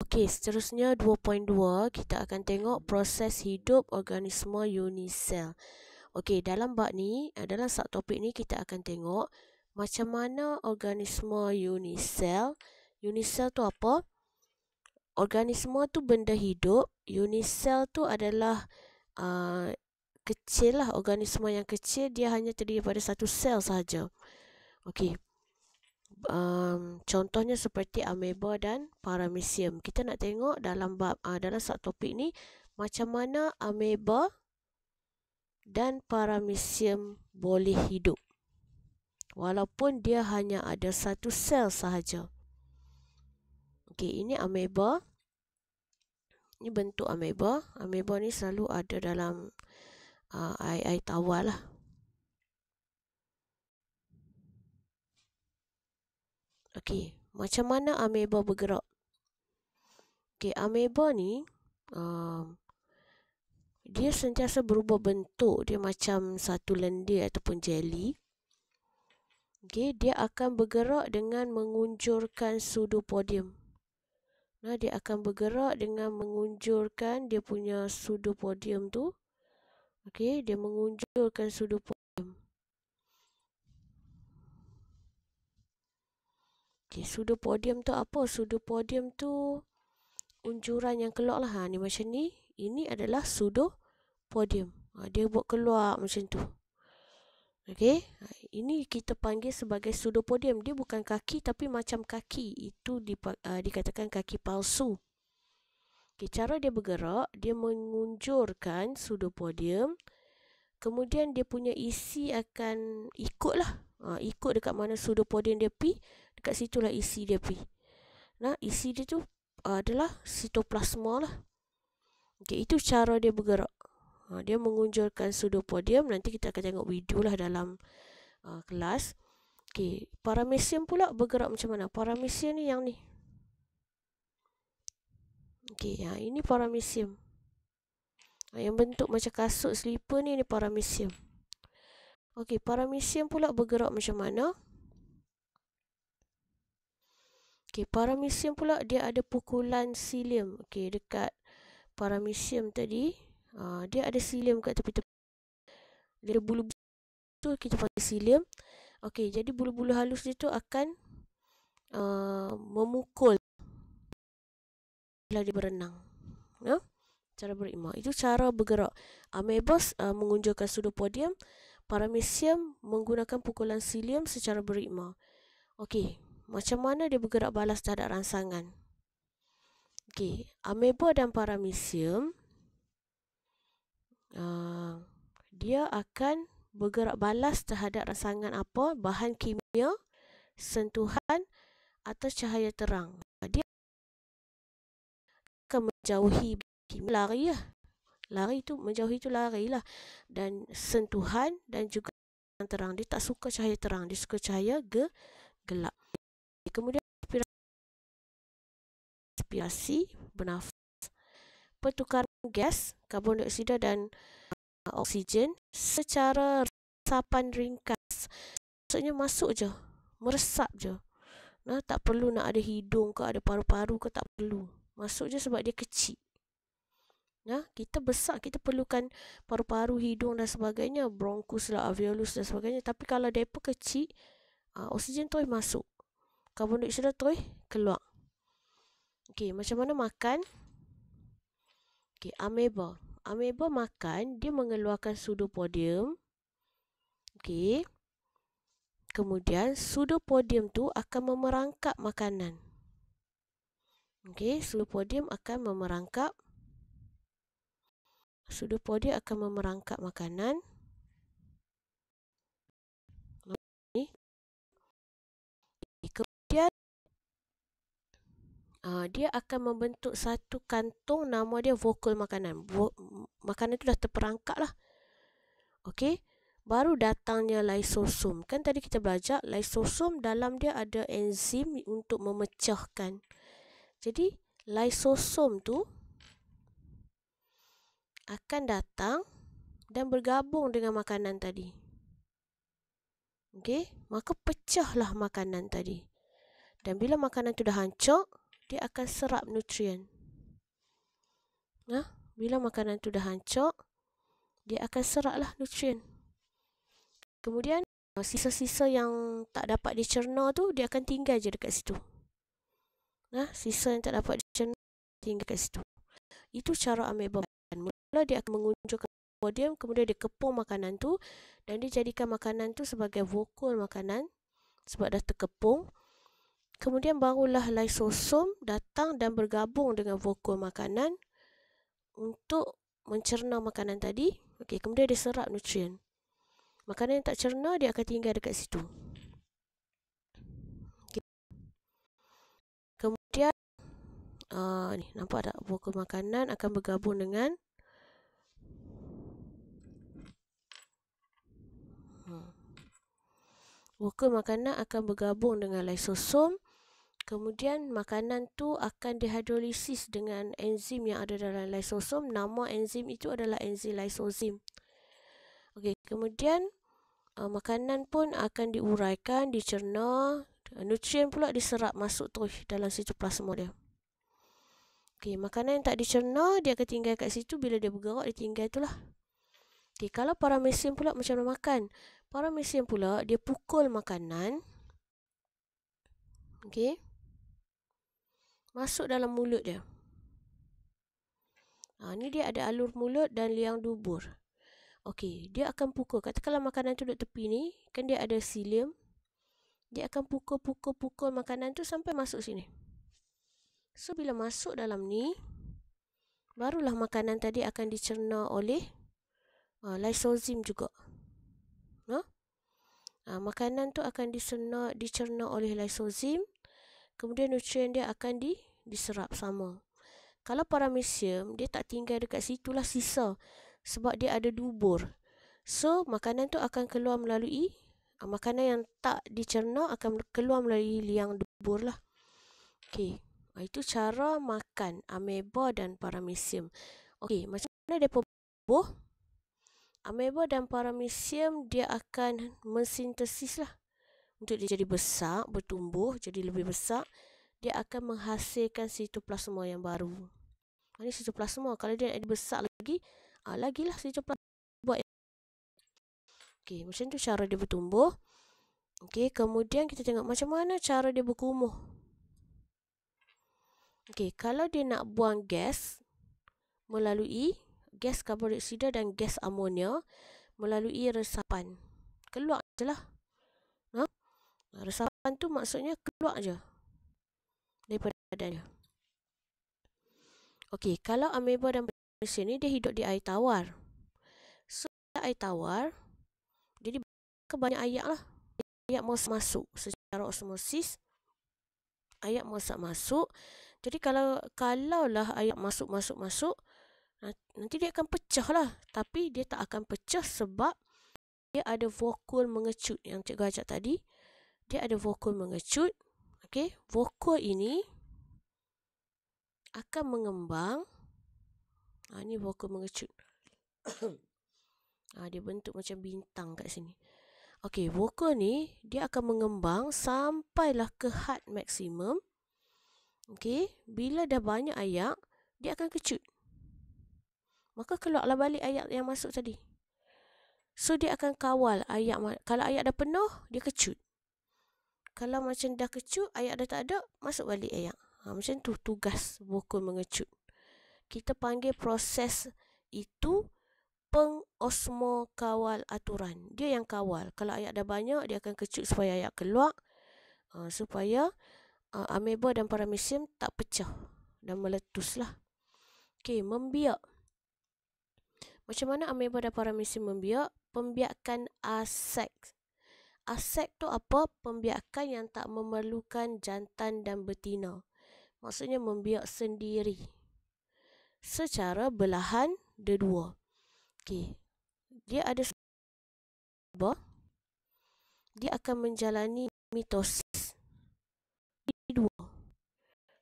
Okey, seterusnya 2.2 kita akan tengok proses hidup organisma unisel. Okey, dalam bab ni, dalam subtopik ni kita akan tengok macam mana organisma unisel. Unisel tu apa? Organisma tu benda hidup. Unisel tu adalah kecil lah, organisma yang kecil, dia hanya terdiri pada satu sel sahaja. Okey. Contohnya seperti ameba dan paramecium. Kita nak tengok dalam bab dalam subtopik ni macam mana ameba dan paramecium boleh hidup walaupun dia hanya ada satu sel sahaja. Okey, ini ameba. Ini bentuk ameba. Ameba ni selalu ada dalam air tawar lah. Okey, macam mana ameba bergerak? Okey, ameba ni dia sentiasa berubah bentuk. Dia macam satu lendir ataupun jelly. Okey, dia akan bergerak dengan mengunjurkan pseudopodium. Nah, dia akan bergerak dengan mengunjurkan dia punya pseudopodium tu. Okey, dia mengunjurkan pseudopodium. Okey, pseudopodium tu apa? Pseudopodium tu unjuran yang keluar lah. Ni macam ni. Ini adalah pseudopodium. Dia buat keluar macam tu. Okey, ini kita panggil sebagai pseudopodium. Dia bukan kaki tapi macam kaki. Itu dikatakan kaki palsu. Okey, cara dia bergerak, dia mengunjurkan pseudopodium. Kemudian dia punya isi akan ikutlah. Ikut dekat mana pseudopodium dia pi, dekat situlah isi dia pi. Nah, isi dia tu adalah sitoplasma lah. Okey, itu cara dia bergerak. Dia mengunjurkan pseudopodium. Nanti kita akan tengok video lah dalam kelas. Okey, paramecium pula bergerak macam mana? Paramecium ni yang ni. Okey, ini paramecium. Yang bentuk macam kasut slipper ni paramecium. Okey, paramecium pula bergerak macam mana? Okey, paramecium pula dia ada pukulan silium. Okey, dekat paramecium tadi, dia ada silium kat tepi-tepi. Dia ada bulu-bulu tu kita panggil silium. Okey, jadi bulu-bulu halus dia tu akan memukul bila dia berenang. Cara berikma. Itu cara bergerak. Ameba mengunjurkan pseudopodium. Paramecium menggunakan pukulan silium secara berikma. Okey, macam mana dia bergerak balas terhadap rangsangan? Okey, ameba dan paramecium dia akan bergerak balas terhadap rangsangan apa? Bahan kimia, sentuhan atau cahaya terang. Dia akan menjauhi kimia, lari lah. Lari tu, menjauhi tu lari lah. Dan sentuhan dan juga terang. Dia tak suka cahaya terang. Dia suka cahaya gelap. Kemudian respirasi, bernafas. Pertukaran gas, karbon dioksida dan oksigen secara resapan ringkas. Maksudnya masuk je. Meresap je. Nah, tak perlu nak ada hidung ke, ada paru-paru ke, tak perlu. Masuk je sebab dia kecil. Nah, kita besar, kita perlukan paru-paru, hidung dan sebagainya, bronkus lah, alveolus dan sebagainya. Tapi kalau mereka kecil, oksigen terus masuk, karbon dioksida terus keluar. Okey, macam mana makan? Okey, ameba. Ameba makan, dia mengeluarkan pseudopodium. Okey. Kemudian pseudopodium tu akan memerangkap makanan. Okey, pseudopodium akan memerangkap makanan. Kemudian dia akan membentuk satu kantung, nama dia vokul makanan. Makanan tu dah terperangkap lah. Okey, baru datangnya lysosom. Kan tadi kita belajar lysosom, dalam dia ada enzim untuk memecahkan. Jadi lysosom tu akan datang dan bergabung dengan makanan tadi. Okey, maka pecahlah makanan tadi. Dan bila makanan tu dah hancur, dia akan serap nutrien. Bila makanan tu dah hancur, dia akan seraplah nutrien. Kemudian sisa-sisa yang tak dapat dicerna tu, dia akan tinggal je dekat situ. Sisa yang tak dapat dicerna tinggal dekat situ. Itu cara ameba makan. Mula dia akan mengunjurkan podium, kemudian dia kepung makanan tu dan dia jadikan makanan tu sebagai vokul makanan sebab dah terkepung. Kemudian barulah lysosom datang dan bergabung dengan vokul makanan untuk mencerna makanan tadi. Okey, kemudian dia serap nutrien. Makanan yang tak cerna dia akan tinggal dekat situ. Okay. Kemudian ni nampak tak, vokul makanan akan bergabung dengan vokul makanan akan bergabung dengan lysosom. Kemudian makanan tu akan dihidrolisis dengan enzim yang ada dalam lysosom. Nama enzim itu adalah enzim lysosim. Okey, kemudian makanan pun akan diuraikan, dicerna, nutrien pula diserap masuk terus dalam sitoplasma dia. Okey, makanan yang tak dicerna dia akan tinggal kat situ, bila dia bergerak dia tinggal itulah. Okey, kalau paramecium pula macam mana makan? Paramecium pula dia pukul makanan. Okey. Masuk dalam mulut dia. Ni dia ada alur mulut dan liang dubur. Okey, dia akan pukul. Katakanlah makanan tu duduk tepi ni, kan dia ada cilium. Dia akan pukul makanan tu sampai masuk sini. So, bila masuk dalam ni, barulah makanan tadi akan dicerna oleh lysosim juga. Makanan tu akan dicerna oleh lysosim. Kemudian nutrien dia akan diserap sama. Kalau paramecium, dia tak tinggal dekat situlah sisa. Sebab dia ada dubur. So, makanan tu akan keluar melalui, makanan yang tak dicerna akan keluar melalui liang dubur lah. Okey, itu cara makan ameba dan paramecium. Okey, macam mana dia berbuah? Ameba dan paramecium dia akan mensintesis lah. Untuk dia jadi besar, bertumbuh, jadi lebih besar, dia akan menghasilkan sitoplasma yang baru. Ini sitoplasma. Kalau dia besar lagi, lagilah sitoplasma buat. Okey, macam tu cara dia bertumbuh. Okey, kemudian kita tengok macam mana cara dia berkumuh. Okey, kalau dia nak buang gas melalui gas karbon dioksida dan gas amonia melalui resapan. Keluar je lah. Resapan tu maksudnya keluar je daripada badannya. Okey, kalau ameba dan paramecium ni dia hidup di air tawar. So, air tawar, jadi banyak air lah. Air masuk secara osmosis. Air masuk. Jadi kalau lah air masuk, nanti dia akan pecah lah. Tapi dia tak akan pecah sebab dia ada vokul mengecut yang cikgu ajak tadi. Dia ada vokul mengecut. Okey, vokul ini akan mengembang. Ni vokul mengecut. Dia bentuk macam bintang kat sini. Okey, vokul ni dia akan mengembang sampailah ke had maksimum. Okey, bila dah banyak air, dia akan kecut. Maka keluarlah balik air yang masuk tadi. So, dia akan kawal air. Kalau air dah penuh, dia kecut. Kalau macam dah kecut, air dah tak ada, masuk balik air. Macam tu tugas vokul mengecut. Kita panggil proses itu pengosmo kawal aturan. Dia yang kawal. Kalau air dah banyak, dia akan kecut supaya air keluar. Supaya ameba dan paramecium tak pecah dan meletuslah. Okey, membiak. Macam mana ameba dan paramecium membiak? Pembiakan asek. Asek tu apa? Pembiakan yang tak memerlukan jantan dan betina. Maksudnya membiak sendiri. Secara belahan dua. Okey. Dia ada dia akan menjalani mitosis. Dua.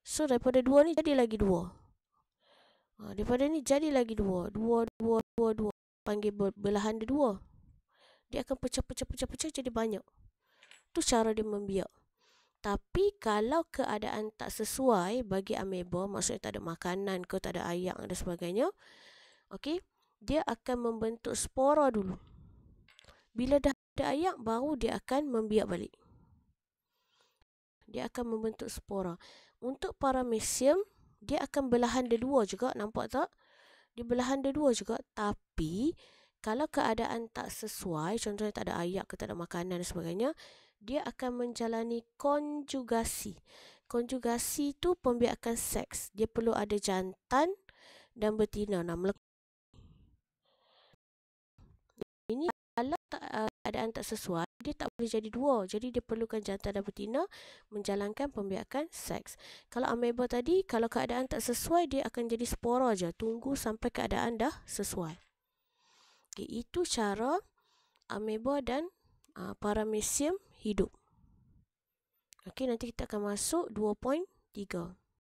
So daripada dua ni jadi lagi dua. Daripada ni jadi lagi dua. Dua. Panggil belahan dua. Dia akan pecah jadi banyak. Tu cara dia membiak. Tapi kalau keadaan tak sesuai bagi ameba, maksudnya tak ada makanan ke, tak ada air dan sebagainya, okey, dia akan membentuk spora dulu. Bila dah ada air, baru dia akan membiak balik. Dia akan membentuk spora. Untuk paramecium, dia akan belahan dua juga, nampak tak? Dia belahan dua juga, tapi kalau keadaan tak sesuai, contohnya tak ada air ke, tak ada makanan dan sebagainya, dia akan menjalani konjugasi. Konjugasi tu pembiakan seks. Dia perlu ada jantan dan betina. Ini kalau keadaan tak sesuai, dia tak boleh jadi dua. Jadi dia perlukan jantan dan betina menjalankan pembiakan seks. Kalau ameba tadi, kalau keadaan tak sesuai, dia akan jadi spora je. Tunggu sampai keadaan dah sesuai. Okay, itu cara ameba dan paramecium hidup. Okey, nanti kita akan masuk 2.3.